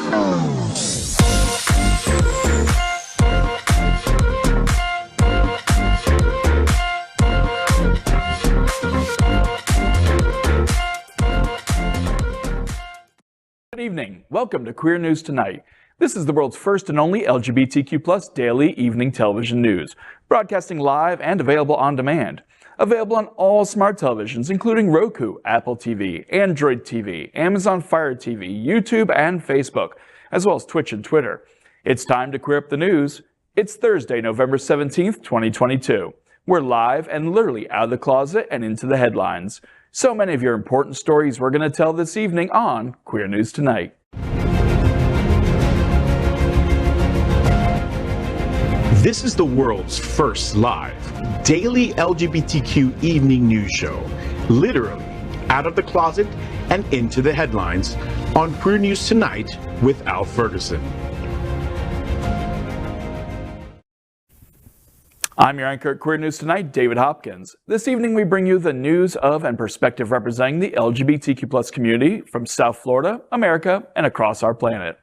Good evening. Welcome to Queer News Tonight. This is the world's first and only LGBTQ+ daily evening television news, broadcasting live and available on demand. Available on all smart televisions, including Roku, Apple TV, Android TV, Amazon Fire TV, YouTube, and Facebook, as well as Twitch and Twitter. It's time to queer up the news. It's Thursday, November 17th, 2022. We're live and literally out of the closet and into the headlines. So many of your important stories we're going to tell this evening on Queer News Tonight. This is the world's first live daily LGBTQ evening news show, literally out of the closet and into the headlines on Queer News Tonight with Al Ferguson. I'm your anchor at Queer News Tonight, David Hopkins. This evening we bring you the news of and perspective representing the LGBTQ+ community from South Florida, America, and across our planet.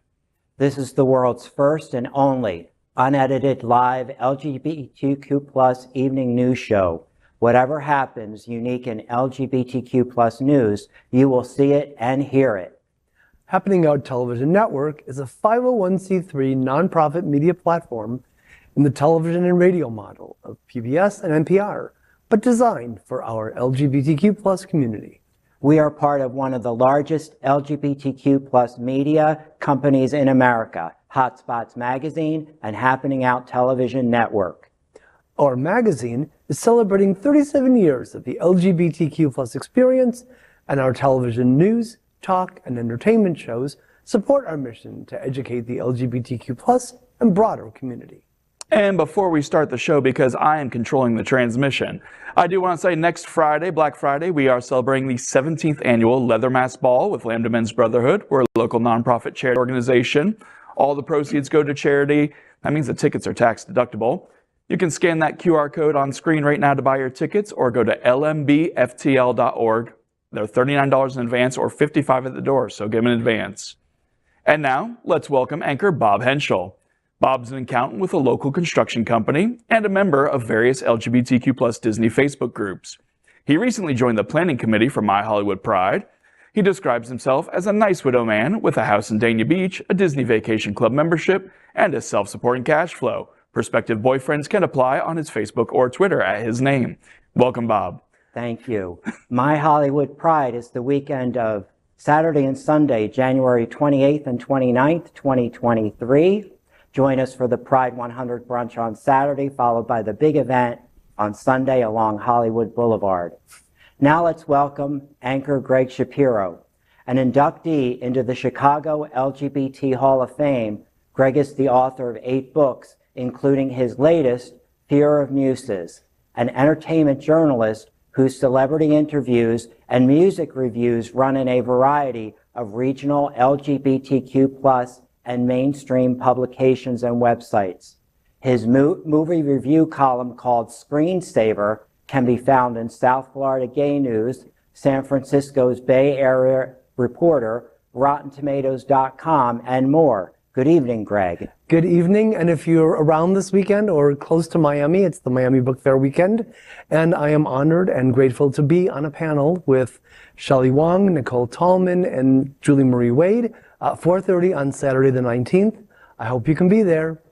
This is the world's first and only unedited live LGBTQ+ evening news show. Whatever happens unique in LGBTQ+ news, you will see it and hear it. Happening Out Television Network is a 501c3 nonprofit media platform in the television and radio model of PBS and NPR, but designed for our LGBTQ+ community. We are part of one of the largest LGBTQ+ media companies in America, Hotspots Magazine and Happening Out Television Network. Our magazine is celebrating 37 years of the LGBTQ+ experience, and our television news, talk, and entertainment shows support our mission to educate the LGBTQ+ and broader community. And before we start the show, because I am controlling the transmission, I do want to say next Friday, Black Friday, we are celebrating the 17th annual Leather Mask Ball with Lambda Men's Brotherhood. We're a local nonprofit charity organization. All the proceeds go to charity. That means the tickets are tax deductible. You can scan that QR code on screen right now to buy your tickets, or go to lmbftl.org. They're $39 in advance or $55 at the door, so give them in advance. And now, let's welcome anchor Bob Hentschel. Bob's an accountant with a local construction company and a member of various LGBTQ+ Disney Facebook groups. He recently joined the planning committee for My Hollywood Pride. He describes himself as a nice widow man with a house in Dania Beach, a Disney Vacation Club membership, and a self-supporting cash flow. Prospective boyfriends can apply on his Facebook or Twitter at his name. Welcome, Bob. Thank you. My Hollywood Pride is the weekend of Saturday and Sunday, January 28th and 29th, 2023. Join us for the Pride 100 brunch on Saturday, followed by the big event on Sunday along Hollywood Boulevard. Now let's welcome anchor Gregg Shapiro. An inductee into the Chicago LGBT Hall of Fame, Gregg is the author of 8 books, including his latest, Fear of Muses, an entertainment journalist whose celebrity interviews and music reviews run in a variety of regional LGBTQ+ and mainstream publications and websites. His movie review column called Screensaver can be found in South Florida Gay News, San Francisco's Bay Area Reporter, RottenTomatoes.com, and more. Good evening, Gregg. Good evening, and if you're around this weekend or close to Miami, it's the Miami Book Fair weekend, and I am honored and grateful to be on a panel with Shelley Wong, Nicole Tallman, and Julie Marie Wade at 4:30 on Saturday the 19th. I hope you can be there.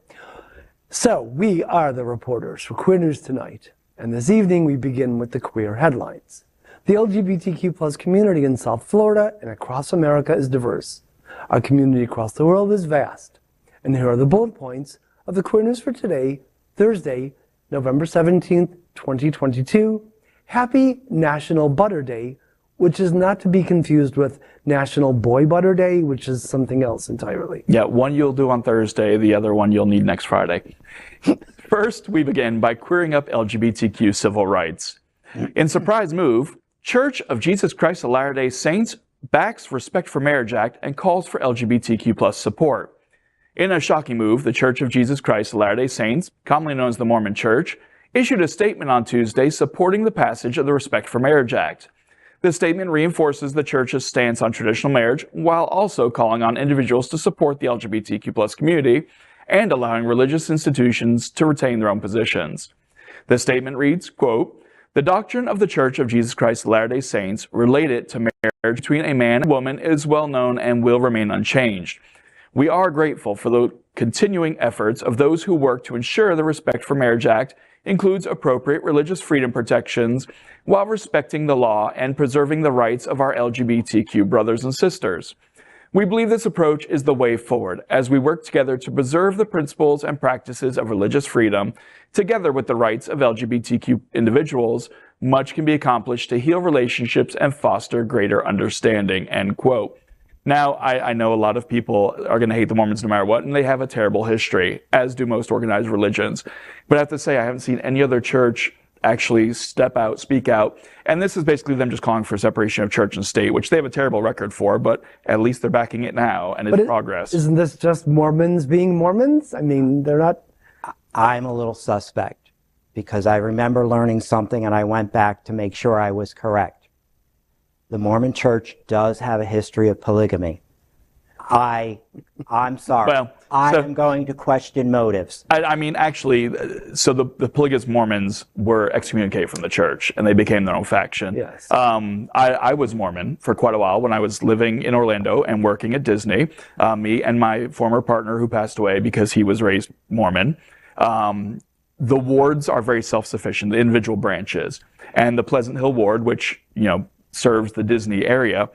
So, we are the reporters for Queer News Tonight, and this evening we begin with the queer headlines. The LGBTQ+ community in South Florida and across America is diverse. Our community across the world is vast. And here are the bullet points of the Queer News for today, Thursday, November 17th, 2022. Happy National Butter Day, which is not to be confused with National Boy Butter Day, which is something else entirely. Yeah, one you'll do on Thursday, the other one you'll need next Friday. First, we begin by queering up LGBTQ civil rights. In surprise move, Church of Jesus Christ of Latter-day Saints backs Respect for Marriage Act and calls for LGBTQ+ support. In a shocking move, the Church of Jesus Christ of Latter-day Saints, commonly known as the Mormon Church, issued a statement on Tuesday supporting the passage of the Respect for Marriage Act. This statement reinforces the church's stance on traditional marriage while also calling on individuals to support the LGBTQ+ community and allowing religious institutions to retain their own positions. The statement reads, quote, "The doctrine of the Church of Jesus Christ of Latter-day Saints related to marriage between a man and woman is well known and will remain unchanged. We are grateful for the continuing efforts of those who work to ensure the Respect for Marriage Act includes appropriate religious freedom protections while respecting the law and preserving the rights of our LGBTQ brothers and sisters. We believe this approach is the way forward as we work together to preserve the principles and practices of religious freedom. Together with the rights of LGBTQ individuals, much can be accomplished to heal relationships and foster greater understanding," end quote. Now, I know a lot of people are going to hate the Mormons no matter what, and they have a terrible history, as do most organized religions. But I have to say, I haven't seen any other church actually step out, speak out. And this is basically them just calling for separation of church and state, which they have a terrible record for, but at least they're backing it now, and it's progress. Isn't this just Mormons being Mormons? I mean, they're not... I'm a little suspect because I remember learning something and I went back to make sure I was correct. The Mormon Church does have a history of polygamy. I'm sorry. Well, I am going to question motives. I mean, actually, so the polygamous Mormons were excommunicated from the church, and they became their own faction. Yes. I was Mormon for quite a while when I was living in Orlando and working at Disney. Me and my former partner who passed away because he was raised Mormon. The wards are very self-sufficient, the individual branches. And the Pleasant Hill ward, which, you know, serves the Disney area,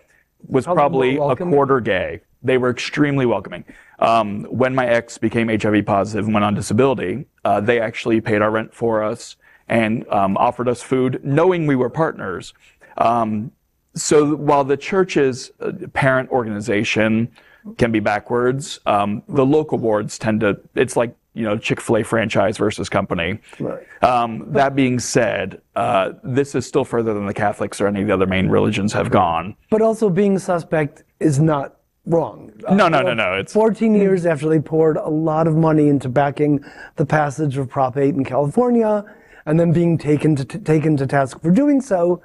was probably a quarter gay. They were extremely welcoming. When my ex became HIV positive and went on disability, they actually paid our rent for us and offered us food, knowing we were partners. So while the church's parent organization can be backwards, the local wards tend to, it's like, you know, Chick-fil-A franchise versus company. Right. That being said, this is still further than the Catholics or any of the other main religions have gone. But also being suspect is not wrong. No. It's 14 years after they poured a lot of money into backing the passage of Prop 8 in California, and then being taken to task for doing so,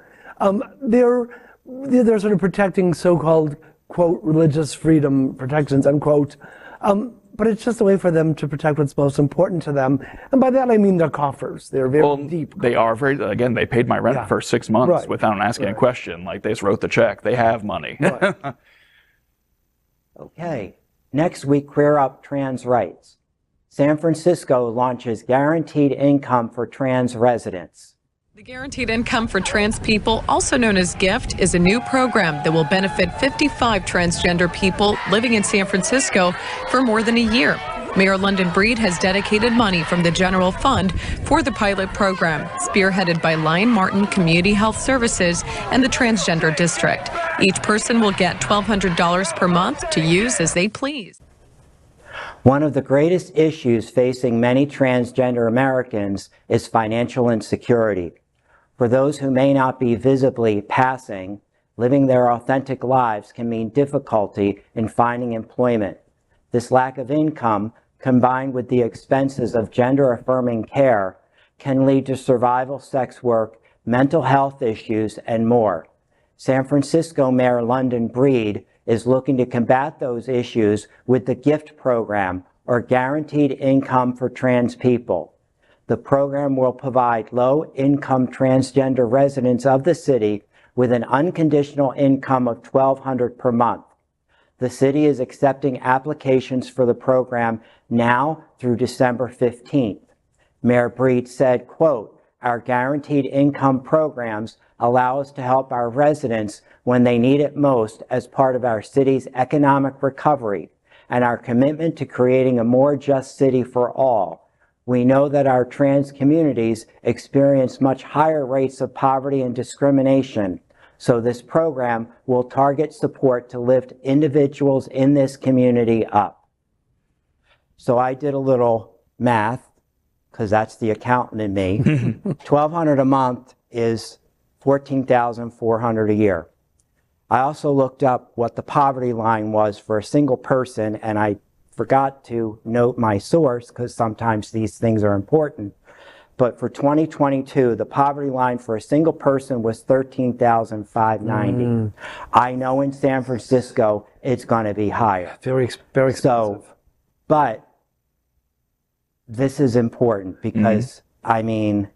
they're sort of protecting so-called, quote, religious freedom protections, unquote. But it's just a way for them to protect what's most important to them. And by that, I mean their coffers. They're very deep. They are very, again, they paid my rent for 6 months without asking a question. Like, they just wrote the check. They have money. Right. Okay. Next week, Queer Up Trans Rights. San Francisco launches guaranteed income for trans residents. The Guaranteed Income for Trans People, also known as GIFT, is a new program that will benefit 55 transgender people living in San Francisco for more than a year. Mayor London Breed has dedicated money from the general fund for the pilot program, spearheaded by Lion Martin Community Health Services and the Transgender District. Each person will get $1,200 per month to use as they please. One of the greatest issues facing many transgender Americans is financial insecurity. For those who may not be visibly passing, living their authentic lives can mean difficulty in finding employment. This lack of income, combined with the expenses of gender-affirming care, can lead to survival sex work, mental health issues, and more. San Francisco Mayor London Breed is looking to combat those issues with the GIFT program, or Guaranteed Income for Trans People. The program will provide low-income transgender residents of the city with an unconditional income of $1,200 per month. The city is accepting applications for the program now through December 15th. Mayor Breed said, quote, "Our guaranteed income programs allow us to help our residents when they need it most as part of our city's economic recovery and our commitment to creating a more just city for all. We know that our trans communities experience much higher rates of poverty and discrimination, so this program will target support to lift individuals in this community up." So I did a little math, because that's the accountant in me. $1,200 a month is $14,400 a year. I also looked up what the poverty line was for a single person, and I forgot to note my source because sometimes these things are important. but for 2022, the poverty line for a single person was $13,590. I know in San Francisco, it's going to be higher. Very expensive. So, but this is important because, I mean...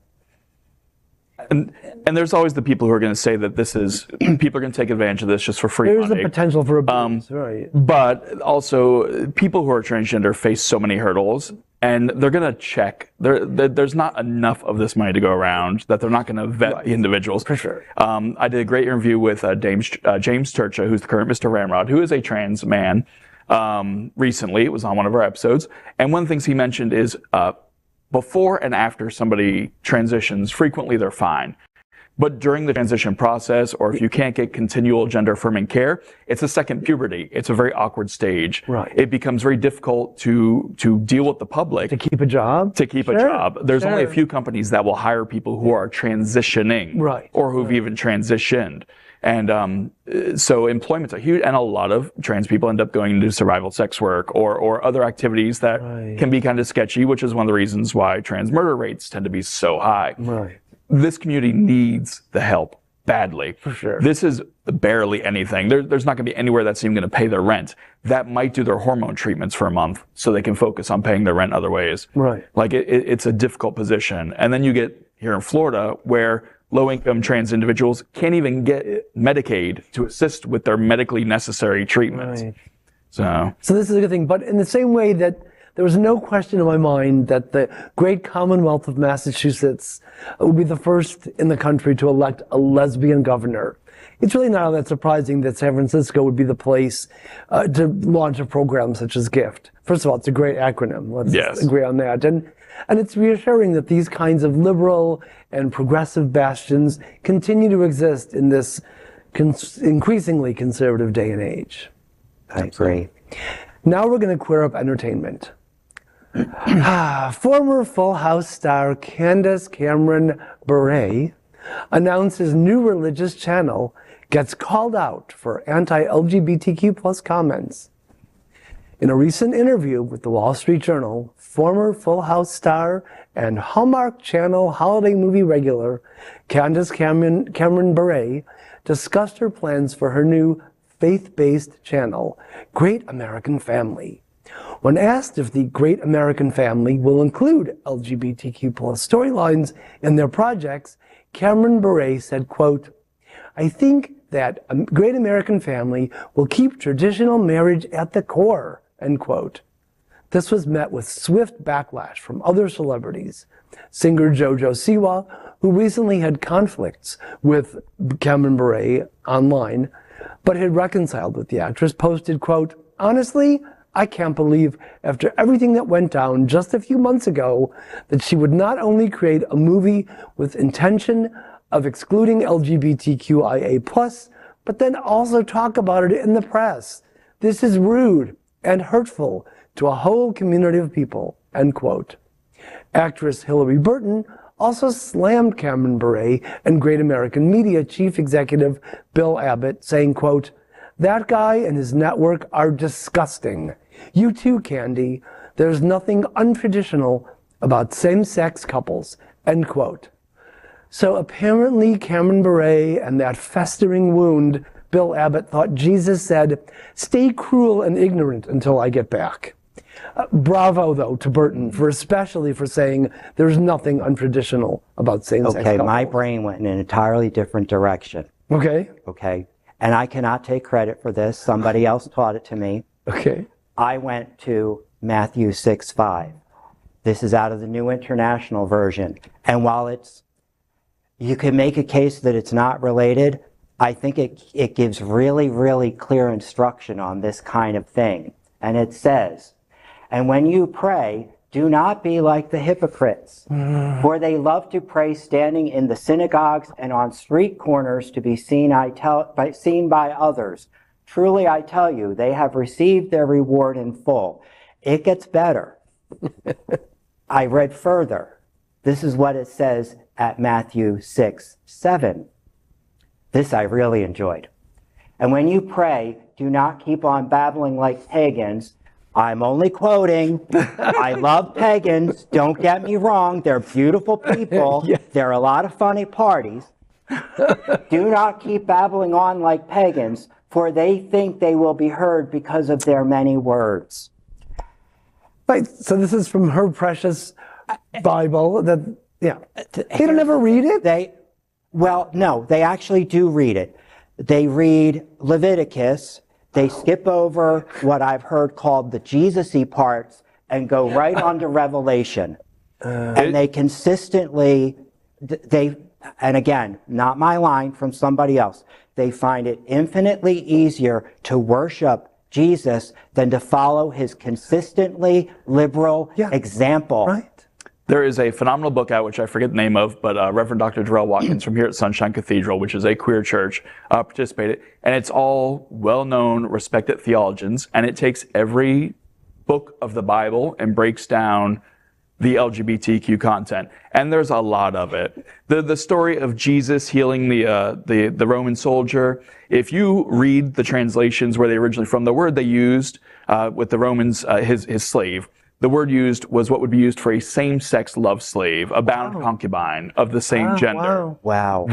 And there's always the people who are going to say that this is, people are going to take advantage of this just for free money. There's the potential for abuse, right. But also, people who are transgender face so many hurdles, and they're going to check. There's not enough of this money to go around that they're not going to vet the individuals. For sure. I did a great interview with James Turcha, who's the current Mr. Ramrod, who is a trans man. Recently, it was on one of our episodes. And one of the things he mentioned is before and after somebody transitions, frequently they're fine. But during the transition process, or if you can't get continual gender affirming care, it's a second puberty. It's a very awkward stage. Right. It becomes very difficult to deal with the public. To keep a job? To keep a job. There's only a few companies that will hire people who are transitioning. Right. Or who've even transitioned. And so employment's a huge, and a lot of trans people end up going into survival sex work or other activities that can be kind of sketchy, which is one of the reasons why trans murder rates tend to be so high. Right. This community needs the help badly. For sure. This is barely anything. There's not going to be anywhere that's even going to pay their rent. That might do their hormone treatments for a month so they can focus on paying their rent other ways. Right. Like it's a difficult position. And then you get here in Florida where low-income trans individuals can't even get Medicaid to assist with their medically necessary treatments. Right. So this is a good thing. But in the same way that there was no question in my mind that the great Commonwealth of Massachusetts would be the first in the country to elect a lesbian governor, it's really not all that surprising that San Francisco would be the place to launch a program such as GIFT. First of all, it's a great acronym. Let's agree on that. And it's reassuring that these kinds of liberal and progressive bastions continue to exist in this increasingly conservative day and age. I agree. Now we're going to queer up entertainment. Former Full House star Candace Cameron Bure announced his new religious channel gets called out for anti-LGBTQ plus comments. In a recent interview with the Wall Street Journal, former Full House star and Hallmark Channel holiday movie regular Candace Cameron Bure discussed her plans for her new faith-based channel, Great American Family. When asked if the Great American Family will include LGBTQ plus storylines in their projects, Cameron Bure said, quote, "I think that a Great American Family will keep traditional marriage at the core," end quote. This was met with swift backlash from other celebrities. Singer JoJo Siwa, who recently had conflicts with Cameron Bure online, but had reconciled with the actress, posted, quote, "Honestly, I can't believe, after everything that went down just a few months ago, that she would not only create a movie with intention of excluding LGBTQIA+, but then also talk about it in the press. This is rude and hurtful to a whole community of people," end quote. Actress Hillary Burton also slammed Cameron Bure and Great American Media chief executive Bill Abbott, saying, quote, "That guy and his network are disgusting. You too, Candy. There's nothing untraditional about same-sex couples," end quote. So apparently Cameron Bure and that festering wound, Bill Abbott thought Jesus said, "Stay cruel and ignorant until I get back." Bravo, though, to Burton, especially for saying there's nothing untraditional about same-sex couples. Okay, my brain went in an entirely different direction. Okay. Okay, and I cannot take credit for this. Somebody else taught it to me. Okay. I went to Matthew 6:5. This is out of the New International Version. And while you can make a case that it's not related, I think it gives really, really clear instruction on this kind of thing. And it says, "And when you pray, do not be like the hypocrites, for they love to pray standing in the synagogues and on street corners to be seen by others. Truly I tell you, they have received their reward in full." It gets better. I read further. This is what it says at Matthew 6:7. This I really enjoyed. "And when you pray, do not keep on babbling like pagans I'm only quoting. I love pagans. Don't get me wrong. They're beautiful people. Yes. There are a lot of funny parties. Do not keep babbling on like pagans, for they think they will be heard because of their many words. Right. So this is from her precious Bible. That they don't ever read it. Well, no, they actually do read it. They read Leviticus. They skip over what I've heard called the Jesus-y parts and go right on to Revelation. And they consistently, and again, not my line, from somebody else, they find it infinitely easier to worship Jesus than to follow his consistently liberal example. Right. There is a phenomenal book out, which I forget the name of, but Reverend Dr. Darrell Watkins from here at Sunshine Cathedral, which is a queer church, participated. And it's all well-known, respected theologians. And it takes every book of the Bible and breaks down the LGBTQ content. And there's a lot of it. The story of Jesus healing the Roman soldier, if you read the translations where they originally from, the word they used with the Romans, his slave, the word used was what would be used for a same-sex love slave, a bound concubine of the same gender. Wow.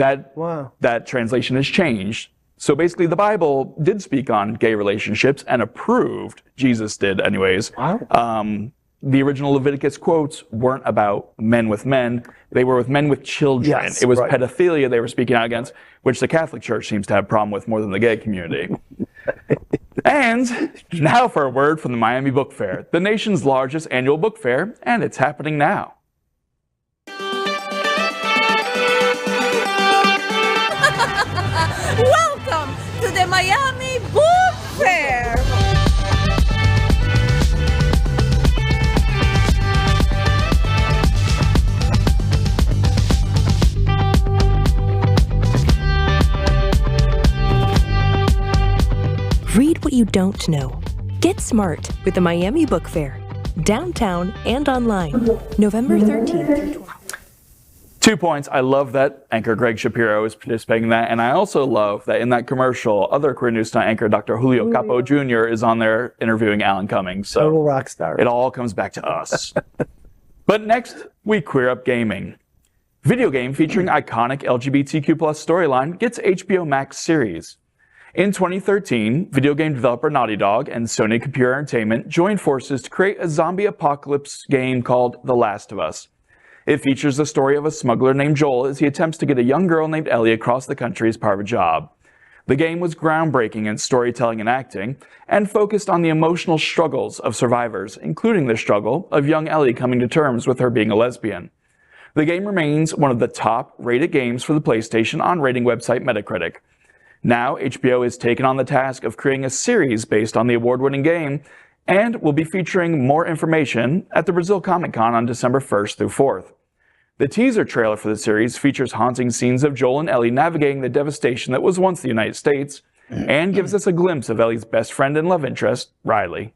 That translation has changed. So basically the Bible did speak on gay relationships and approved, Jesus did anyways. Wow. The original Leviticus quotes weren't about men with men. They were with men with children. Yes, it was right. pedophilia they were speaking out against, which the Catholic Church seems to have a problem with more than the gay community. And now for a word from the Miami Book Fair, the nation's largest annual book fair, and it's happening now. Welcome to the Miami Book Fair! Read what you don't know. Get smart with the Miami Book Fair, downtown and online, November 13th. 2 points. I love that anchor Gregg Shapiro is participating in that, and I also love that in that commercial, other Queer News Tonight anchor Dr. Julio Capo Jr. is on there interviewing Alan Cummings. So Total rock star. it all comes back to us. But next, we queer up gaming. Video game featuring iconic LGBTQ+ storyline gets HBO Max series. In 2013, video game developer Naughty Dog and Sony Computer Entertainment joined forces to create a zombie apocalypse game called The Last of Us. It features the story of a smuggler named Joel as he attempts to get a young girl named Ellie across the country as part of a job. The game was groundbreaking in storytelling and acting, and focused on the emotional struggles of survivors, including the struggle of young Ellie coming to terms with her being a lesbian. The game remains one of the top-rated games for the PlayStation on rating website Metacritic. Now, HBO has taken on the task of creating a series based on the award-winning game, and will be featuring more information at the Brazil Comic Con on December 1st through 4th. The teaser trailer for the series features haunting scenes of Joel and Ellie navigating the devastation that was once the United States, and gives us a glimpse of Ellie's best friend and love interest, Riley.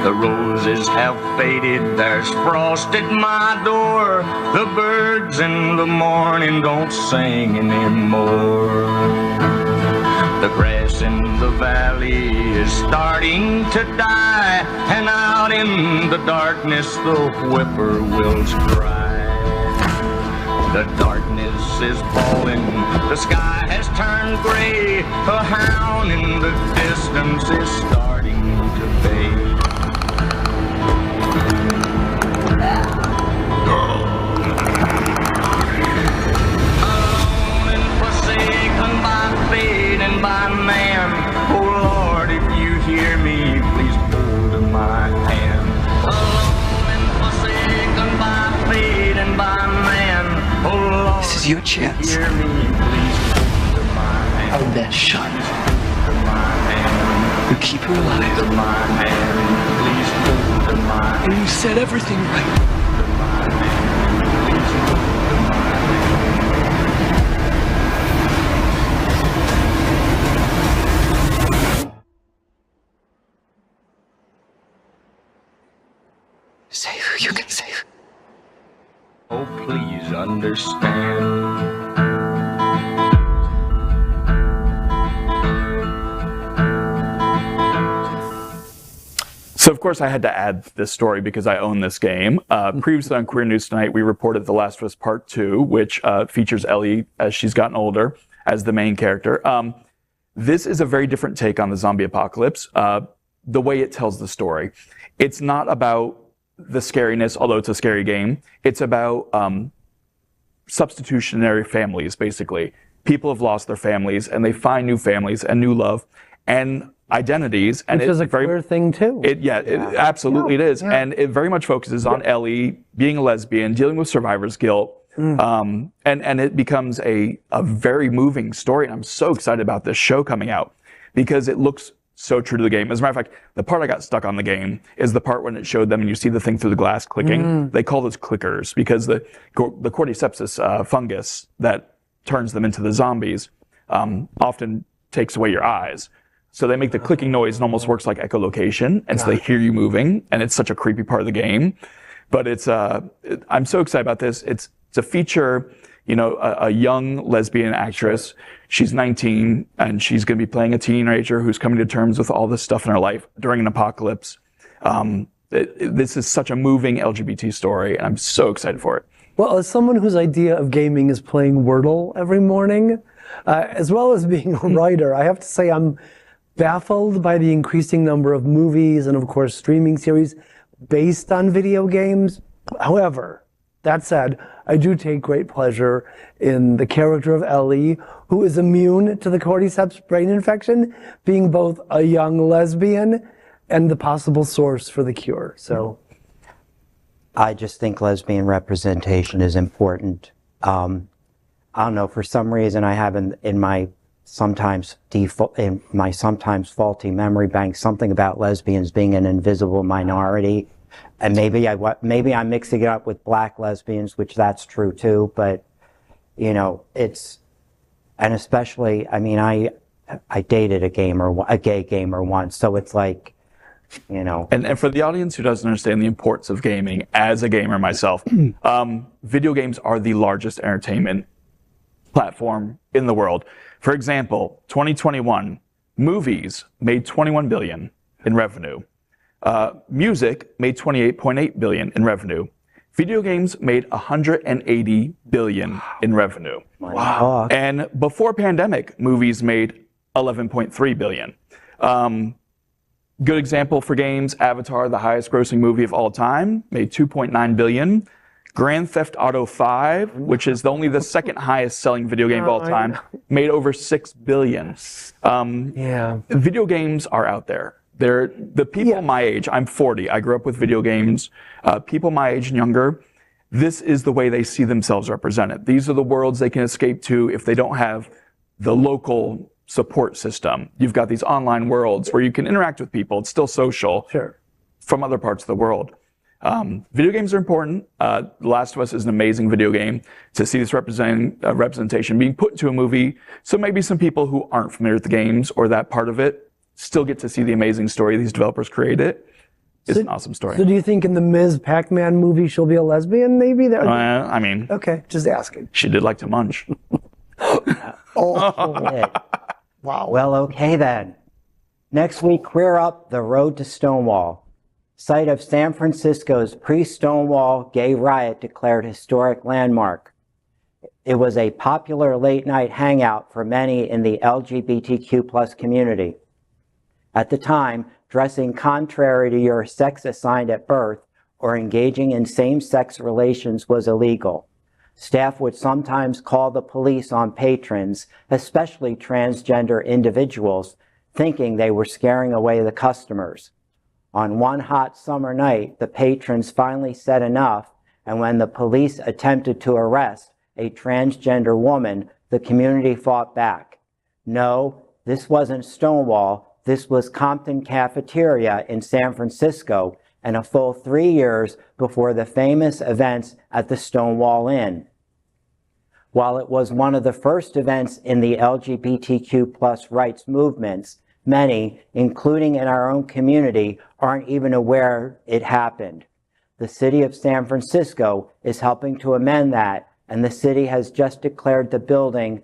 The roses have faded, there's frost at my door. The birds in the morning don't sing anymore. The grass in the valley is starting to die, and out in the darkness the whippoorwills cry. The darkness is falling, the sky has turned gray. A hound in the distance is starting to fade. Alone and forsaken by fate and by man. Oh Lord, if you hear me, please hold my hand. Alone and forsaken by fate and by man. Oh Lord, this is your chance. Hear me, please hold my hand. Our best shot. Hold my hand. You keep her alive. Hold my hand. Please hold my hand. And you set everything right. Save who you can save. Oh, please understand. course, I had to add this story because I own this game. Previously on Queer News Tonight, we reported The Last of Us Part 2, which features Ellie as she's gotten older as the main character. This is a very different take on the zombie apocalypse, the way it tells the story. It's not about the scariness, although it's a scary game. It's about substitutionary families, basically. People have lost their families, and they find new families and new love and identities. And which is a queer thing, too. Absolutely it is. And it very much focuses on Ellie being a lesbian, dealing with survivor's guilt. And it becomes a very moving story. And I'm so excited about this show coming out because it looks so true to the game. As a matter of fact, the part I got stuck on the game is the part when it showed them and you see the thing through the glass clicking. They call those clickers because the cordyceps fungus that turns them into the zombies often takes away your eyes. So they make the clicking noise and almost works like echolocation, and so they hear you moving, and it's such a creepy part of the game. But it's I'm so excited about this. It's a feature, a young lesbian actress. She's 19, and she's going to be playing a teenager who's coming to terms with all this stuff in her life during an apocalypse. This is such a moving LGBT story, and I'm so excited for it. Well, as someone whose idea of gaming is playing Wordle every morning, as well as being a writer, I have to say I'm baffled by the increasing number of movies and, of course, streaming series based on video games. However, that said, I do take great pleasure in the character of Ellie, who is immune to the cordyceps brain infection, being both a young lesbian and the possible source for the cure. So, I just think lesbian representation is important. I don't know, for some reason I have in my sometimes faulty memory bank something about lesbians being an invisible minority. And maybe I'm mixing it up with black lesbians, which that's true too. But and especially, I mean, I dated a gay gamer once, so it's like, And for the audience who doesn't understand the importance of gaming, as a gamer myself, video games are the largest entertainment platform in the world. For example, 2021, movies made $21 billion in revenue. Music made $28.8 billion in revenue. Video games made $180 billion in revenue. Wow. And before pandemic, movies made $11.3 billion. Good example for games, Avatar, the highest grossing movie of all time, made $2.9 billion. Grand Theft Auto 5, which is only the second highest selling video game of all time, made over $6 billion. Video games are out there. They're the people my age. I'm 40. I grew up with video games. People my age and younger, this is the way they see themselves represented. These are the worlds they can escape to if they don't have the local support system. You've got these online worlds where you can interact with people. It's still social from other parts of the world. Video games are important. The Last of Us is an amazing video game. To see this representation being put into a movie, so maybe some people who aren't familiar with the games or that part of it still get to see the amazing story these developers created. It's an awesome story. So do you think in the Ms. Pac-Man movie she'll be a lesbian, maybe? I mean... Okay, just asking. She did like to munch. Wow. Well, okay then. Next week, Queer Up, The Road to Stonewall. Site of San Francisco's pre-Stonewall gay riot declared historic landmark. It was a popular late-night hangout for many in the LGBTQ+ community. At the time, dressing contrary to your sex assigned at birth or engaging in same-sex relations was illegal. Staff would sometimes call the police on patrons, especially transgender individuals, thinking they were scaring away the customers. On one hot summer night, the patrons finally said enough, and when the police attempted to arrest a transgender woman, the community fought back. No, this wasn't Stonewall. This was Compton Cafeteria in San Francisco, and a full 3 years before the famous events at the Stonewall Inn. While it was one of the first events in the LGBTQ+ rights movements, many, including in our own community, aren't even aware it happened. The city of San Francisco is helping to amend that, and the city has just declared the building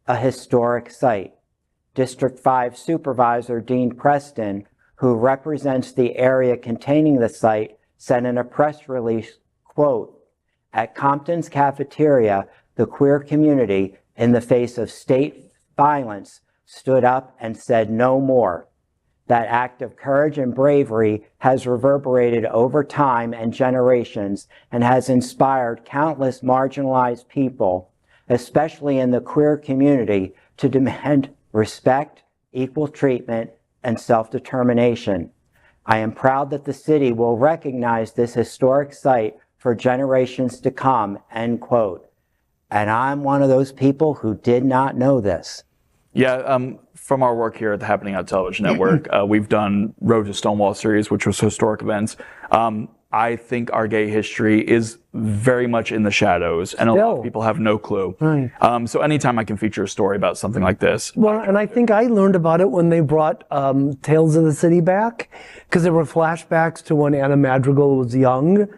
a historic site. District 5 Supervisor Dean Preston, who represents the area containing the site, said in a press release, quote, "At Compton's cafeteria, the queer community, in the face of state violence, stood up and said no more. That act of courage and bravery has reverberated over time and generations and has inspired countless marginalized people, especially in the queer community, to demand respect, equal treatment, and self-determination. I am proud that the city will recognize this historic site for generations to come," end quote. And I'm one of those people who did not know this. Yeah, from our work here at the Happening Out Television Network, we've done Road to Stonewall series, which was historic events. I think our gay history is very much in the shadows, and a lot of people have no clue. Right. So anytime I can feature a story about something like this. Well, and I think I learned about it when they brought Tales of the City back, because there were flashbacks to when Anna Madrigal was young,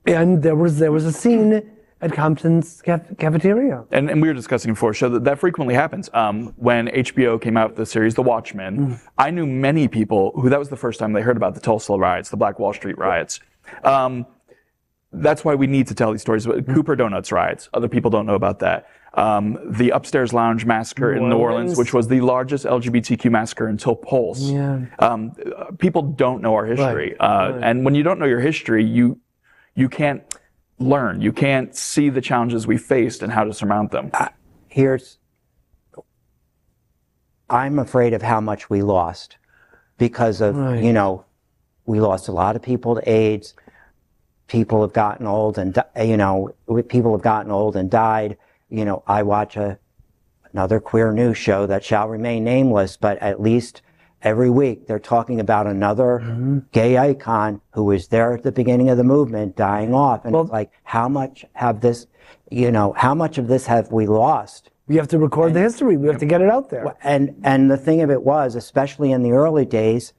and there was a scene at Compton's cafeteria. And we were discussing before the show that frequently happens. When HBO came out with the series The Watchmen, I knew many people who that was the first time they heard about the Tulsa riots, the Black Wall Street riots. That's why we need to tell these stories. Cooper Donuts riots, other people don't know about that. The Upstairs Lounge massacre in New Orleans, which was the largest LGBTQ massacre until Pulse. Yeah. People don't know our history. And when you don't know your history, you can't learn. You can't see the challenges we faced and how to surmount them. I'm afraid of how much we lost because of, we lost a lot of people to AIDS. People have gotten old and, people have gotten old and died. I watch another queer news show that shall remain nameless, but at least every week they're talking about another gay icon who was there at the beginning of the movement dying off. And it's like, how much of this have we lost? We have to record the history. We have to get it out there. And the thing of it was, especially in the early days,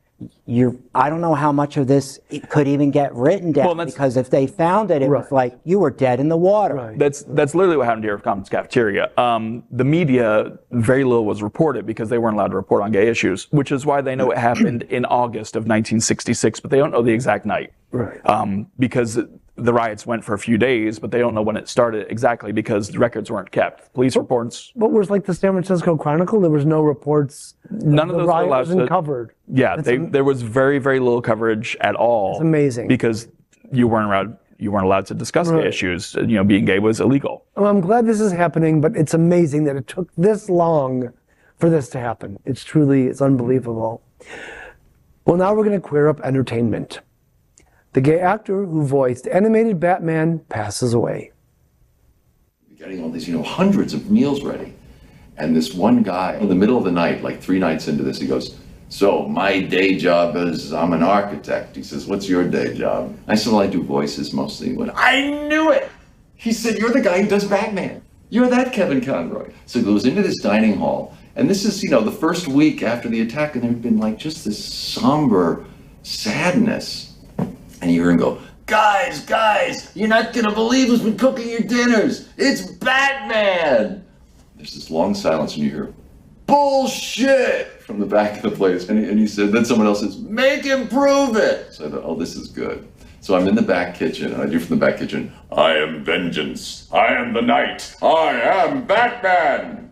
I don't know how much of this could even get written down, because if they found it, it was like you were dead in the water. Right. That's literally what happened here at Compton's cafeteria. The media, very little was reported because they weren't allowed to report on gay issues, which is why they know it happened in August of 1966, but they don't know the exact night. Right. Because the riots went for a few days, but they don't know when it started exactly because the records weren't kept. Police reports. What was like the San Francisco Chronicle? There was no reports. None of those riot were wasn't covered. Yeah, there was very, very little coverage at all. It's amazing because you weren't allowed to discuss gay issues. Being gay was illegal. Well, I'm glad this is happening, but it's amazing that it took this long for this to happen. It's unbelievable. Well, now we're going to queer up entertainment. The gay actor who voiced animated Batman passes away. Getting all these, hundreds of meals ready. And this one guy, in the middle of the night, like 3 nights into this, he goes, "So my day job is I'm an architect." He says, "What's your day job?" I said, "Well, I do voices mostly." He went, "I knew it!" He said, "You're the guy who does Batman. You're that Kevin Conroy." So he goes into this dining hall. And this is, the first week after the attack, and there had been like just this somber sadness. And you hear him go, guys, you're not gonna believe who's been cooking your dinners. It's Batman. There's this long silence and you hear, "Bullshit," from the back of the place. And he said, then someone else says, "Make him prove it." So I thought, oh, this is good. So I'm in the back kitchen and I do from the back kitchen, "I am vengeance. I am the night. I am Batman."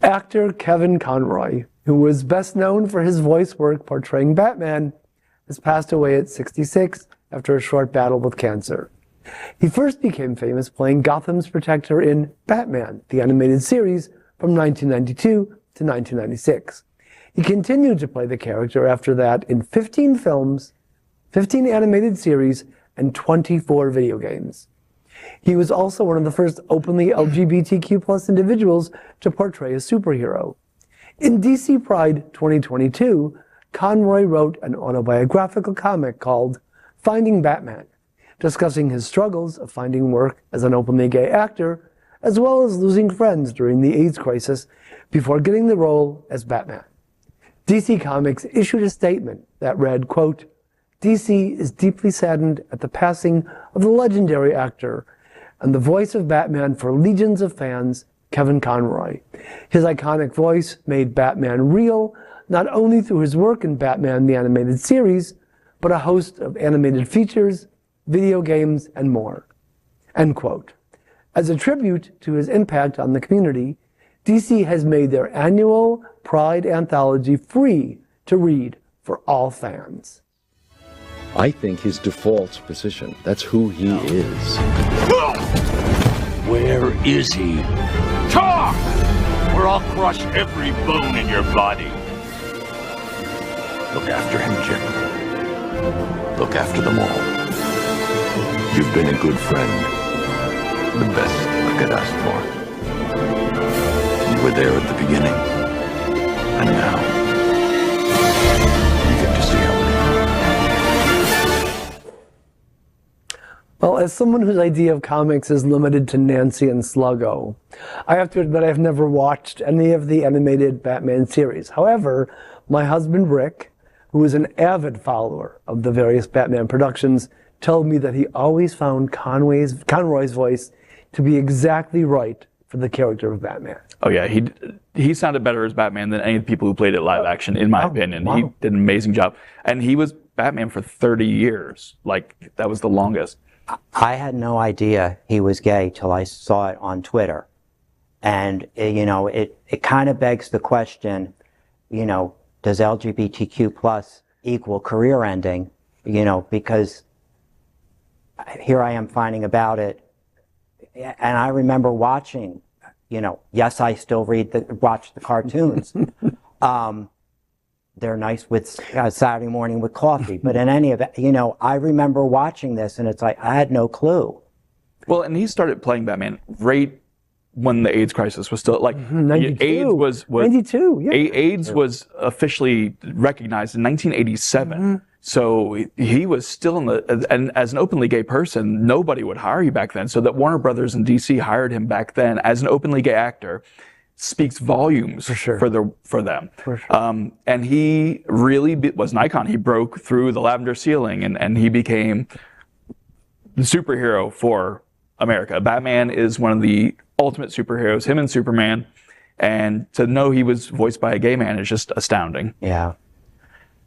Actor Kevin Conroy, who was best known for his voice work portraying Batman, has passed away at 66 after a short battle with cancer. He first became famous playing Gotham's protector in Batman, the animated series from 1992 to 1996. He continued to play the character after that in 15 films, 15 animated series, and 24 video games. He was also one of the first openly LGBTQ+ individuals to portray a superhero. In DC Pride 2022, Conroy wrote an autobiographical comic called Finding Batman, discussing his struggles of finding work as an openly gay actor, as well as losing friends during the AIDS crisis before getting the role as Batman. DC Comics issued a statement that read, quote, "DC is deeply saddened at the passing of the legendary actor and the voice of Batman for legions of fans, Kevin Conroy. His iconic voice made Batman real, not only through his work in Batman the Animated Series, but a host of animated features, video games, and more. End quote. As a tribute to his impact on the community, DC has made their annual Pride anthology free to read for all fans. I think his default position, that's who he is. Where is he? Talk! Or I'll crush every bone in your body. Look after him, Jim. Look after them all. You've been a good friend. The best I could ask for. You were there at the beginning. And now, you get to see how it is. Well, as someone whose idea of comics is limited to Nancy and Sluggo, I have to admit I've never watched any of the animated Batman series. However, my husband Rick, who is an avid follower of the various Batman productions, told me that he always found Conroy's voice to be exactly right for the character of Batman. Oh yeah, he sounded better as Batman than any of the people who played it live action, in my opinion. Wow. He did an amazing job. And he was Batman for 30 years. Like, that was the longest. I had no idea he was gay till I saw it on Twitter. And, you know, it kind of begs the question, you know, does LGBTQ plus equal career ending? You know, because here I am finding about it. And I remember watching, you know, yes, I still watch the cartoons. They're nice with Saturday morning with coffee. But in any event, you know, I remember watching this and it's like, I had no clue. Well, and he started playing Batman right when the AIDS crisis was still, like, 92. AIDS was 92, yeah. AIDS was officially recognized in 1987. Mm-hmm. So he was still in the, and as an openly gay person, nobody would hire you back then. So that Warner Brothers and DC hired him back then as an openly gay actor speaks volumes for them. For sure. And he really was an icon. He broke through the lavender ceiling and he became the superhero for America. Batman is one of the ultimate superheroes, him and Superman. And to know he was voiced by a gay man is just astounding. Yeah.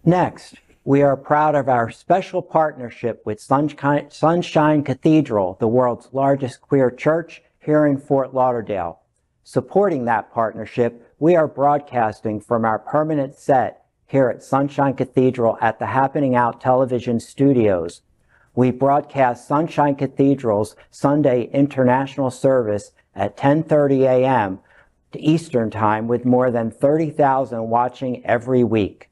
Next, we are proud of our special partnership with Sunshine Cathedral, the world's largest queer church here in Fort Lauderdale. Supporting that partnership, we are broadcasting from our permanent set here at Sunshine Cathedral at the Happening Out television studios. We broadcast Sunshine Cathedral's Sunday International Service at 10:30 a.m. to Eastern Time with more than 30,000 watching every week.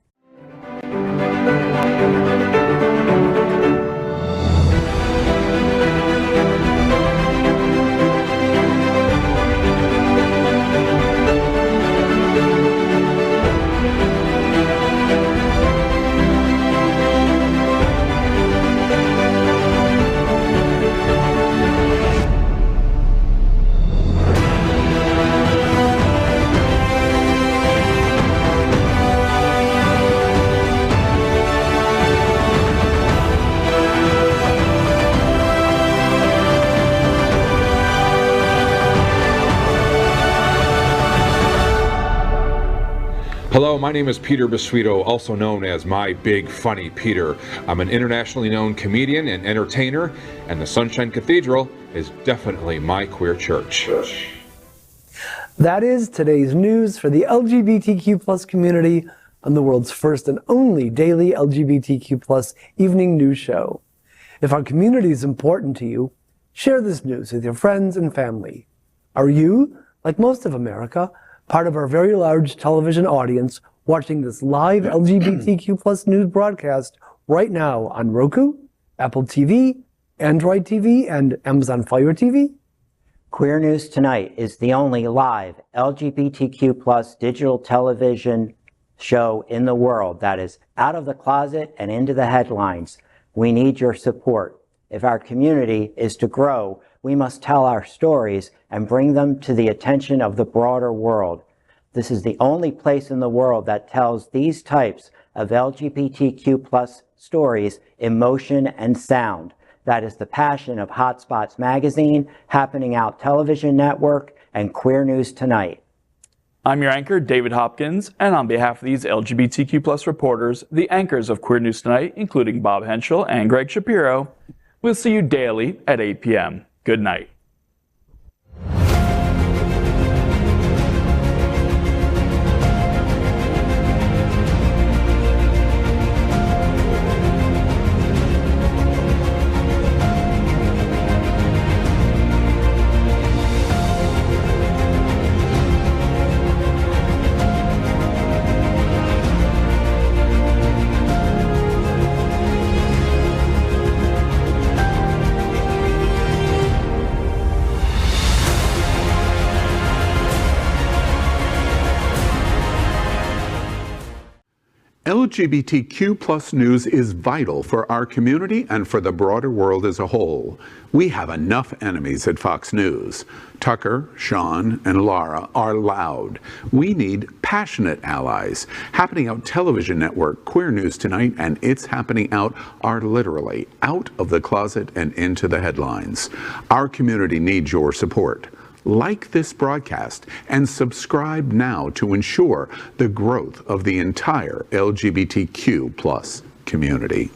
Hello, my name is Peter Basuito, also known as My Big Funny Peter. I'm an internationally known comedian and entertainer, and the Sunshine Cathedral is definitely my queer church. That is today's news for the LGBTQ plus community on the world's first and only daily LGBTQ plus evening news show. If our community is important to you, share this news with your friends and family. Are you, like most of America, part of our very large television audience watching this live LGBTQ plus news broadcast right now on Roku, Apple TV, Android TV, and Amazon Fire TV? Queer News Tonight is the only live LGBTQ plus digital television show in the world that is out of the closet and into the headlines. We need your support. If our community is to grow, we must tell our stories and bring them to the attention of the broader world. This is the only place in the world that tells these types of LGBTQ plus stories in motion and sound. That is the passion of Hotspots Magazine, Happening Out Television Network, and Queer News Tonight. I'm your anchor, David Hopkins, and on behalf of these LGBTQ+ reporters, the anchors of Queer News Tonight, including Bob Hentschel and Gregg Shapiro, we'll see you daily at 8 p.m. Good night. LGBTQ+ news is vital for our community and for the broader world as a whole. We have enough enemies at Fox News. Tucker, Sean, and Lara are loud. We need passionate allies. Happening Out television network, Queer News Tonight, and It's Happening Out are literally out of the closet and into the headlines. Our community needs your support. Like this broadcast and subscribe now to ensure the growth of the entire LGBTQ+ community.